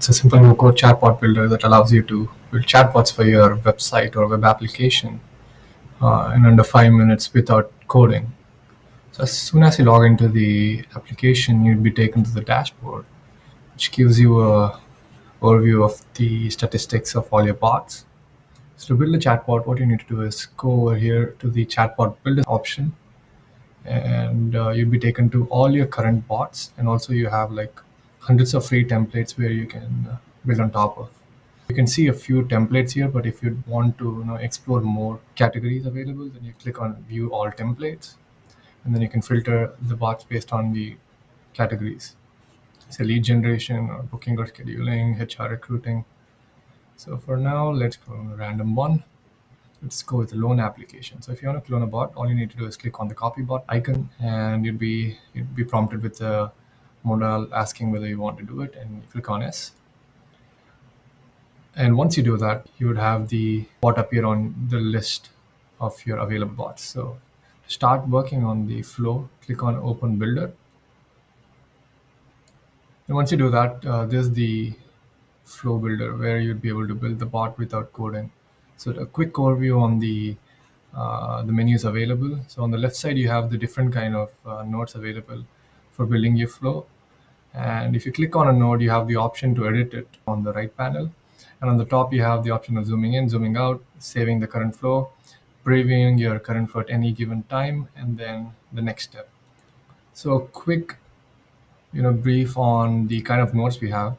It's a simple no-code chatbot builder that allows you to build chatbots for your website or web application in under 5 minutes without coding. So as soon as you log into the application, you'd be taken to the dashboard, which gives you a overview of the statistics of all your bots. So to build a chatbot, what you need to do is go over here to the chatbot builder option, and you'll be taken to all your current bots, and also you have like hundreds of free templates where you can build on top of. You can see a few templates here, but if you want to explore more categories available, then you click on view all templates, and then you can filter the bots based on the categories. Say lead generation or booking or scheduling, HR recruiting. So for now, let's go on a random one. Let's go with the loan application. So if you want to clone a bot, all you need to do is click on the copy bot icon, and you'd be prompted with the modal asking whether you want to do it, and you click on yes. And once you do that, you would have the bot appear on the list of your available bots. So to start working on the flow, click on open builder. And once you do that, there's the flow builder where you'd be able to build the bot without coding. So a quick overview on the menus available. So on the left side, you have the different kind of nodes available for building your flow. And if you click on a node, you have the option to edit it on the right panel. And on the top, you have the option of zooming in, zooming out, saving the current flow, previewing your current flow at any given time, and then the next step. So a quick brief on the kind of nodes we have.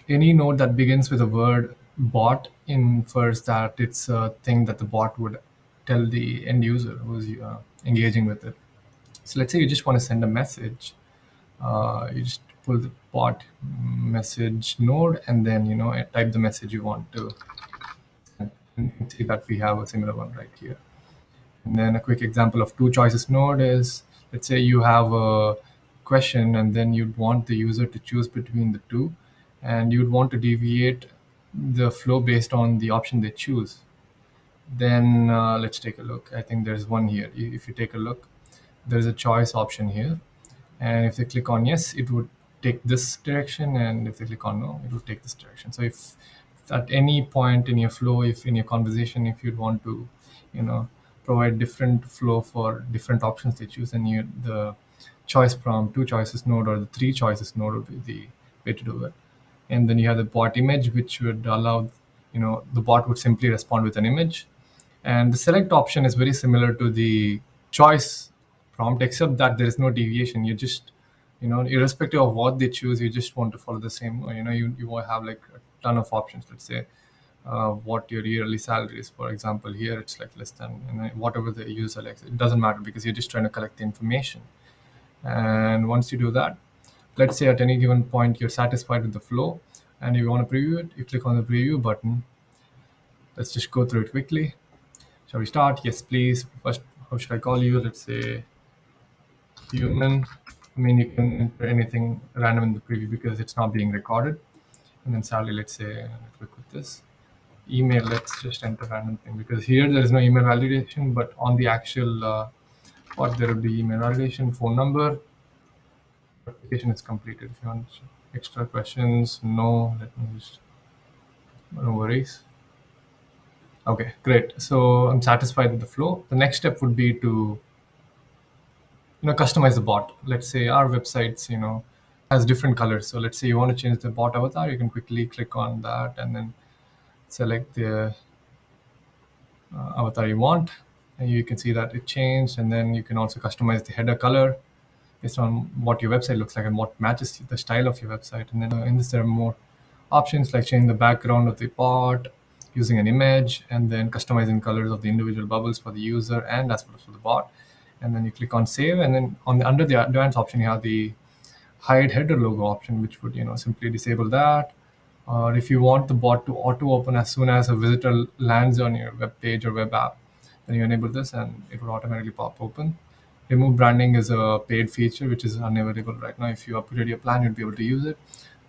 Any node that begins with the word bot infers that it's a thing that the bot would tell the end user who's engaging with it. So let's say you just want to send a message. You just pull the bot message node, and then type the message you want to send. And you can see that we have a similar one right here. And then a quick example of two choices node is, let's say you have a question and then you'd want the user to choose between the two, and you'd want to deviate the flow based on the option they choose. Then let's take a look. I think there's one here. If you take a look, there's a choice option here. And if they click on yes, it would take this direction. And if they click on no, it would take this direction. So if at any point in your flow, if in your conversation, if you'd want to, provide different flow for different options they choose, and the choice prompt, two choices node, or the three choices node would be the way to do it. And then you have the bot image, which would allow, the bot would simply respond with an image. And the select option is very similar to the choice prompt, except that there is no deviation. You just, irrespective of what they choose, you just want to follow the same. You will have like a ton of options. Let's say what your yearly salary is. For example, here it's like less than whatever the user likes. It doesn't matter because you're just trying to collect the information. And once you do that, let's say at any given point you're satisfied with the flow, and if you want to preview it, you click on the preview button. Let's just go through it quickly. Shall we start? Yes, please. First, how should I call you? Let's say human. I mean, you can enter anything random in the preview because it's not being recorded. And then salary, let's say, click with this. Email, let's just enter random thing because here there is no email validation, but on the actual part there will be email validation, phone number. Application is completed. If you want extra questions, no, let me just, no worries. Okay, great. So I'm satisfied with the flow. The next step would be to customize the bot. Let's say our websites has different colors. So let's say you want to change the bot avatar, you can quickly click on that and then select the avatar you want, and you can see that it changed. And then you can also customize the header color based on what your website looks like and what matches the style of your website. And then in this there are more options like changing the background of the bot, using an image, and then customizing colors of the individual bubbles for the user and as well as for the bot. And then you click on save, and then under the advanced option you have the hide header logo option, which would simply disable that. Or if you want the bot to auto open as soon as a visitor lands on your web page or web app, then you enable this and it will automatically pop open. Remove branding is a paid feature which is unavailable right now. If you upgrade your plan, you'll be able to use it.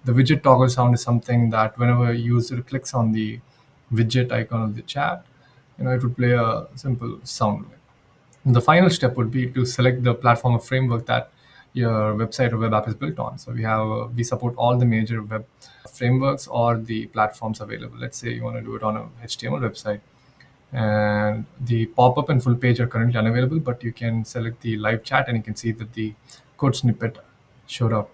The widget toggle sound is something that whenever a user clicks on the widget icon of the chat, it would play a simple sound. And the final step would be to select the platform or framework that your website or web app is built on. So we support all the major web frameworks or the platforms available. Let's say you want to do it on a HTML website, and the pop-up and full page are currently unavailable, but you can select the live chat and you can see that the code snippet showed up.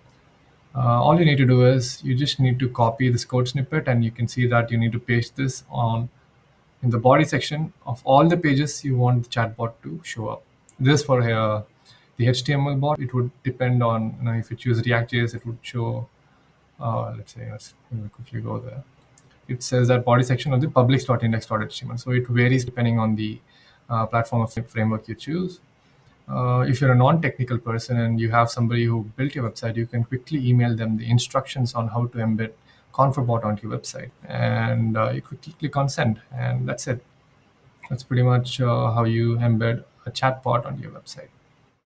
All you need to do is you just need to copy this code snippet, and you can see that you need to paste this on in the body section of all the pages you want the chatbot to show up. This for the HTML bot, it would depend on, if you choose React.js, it would show, let's say, let me quickly go there. It says that body section of the publics.index.html. So it varies depending on the platform of framework you choose. If you're a non-technical person and you have somebody who built your website, you can quickly email them the instructions on how to embed ConfirBot onto your website, and you quickly click on send, and that's it. That's pretty much how you embed a chatbot on your website.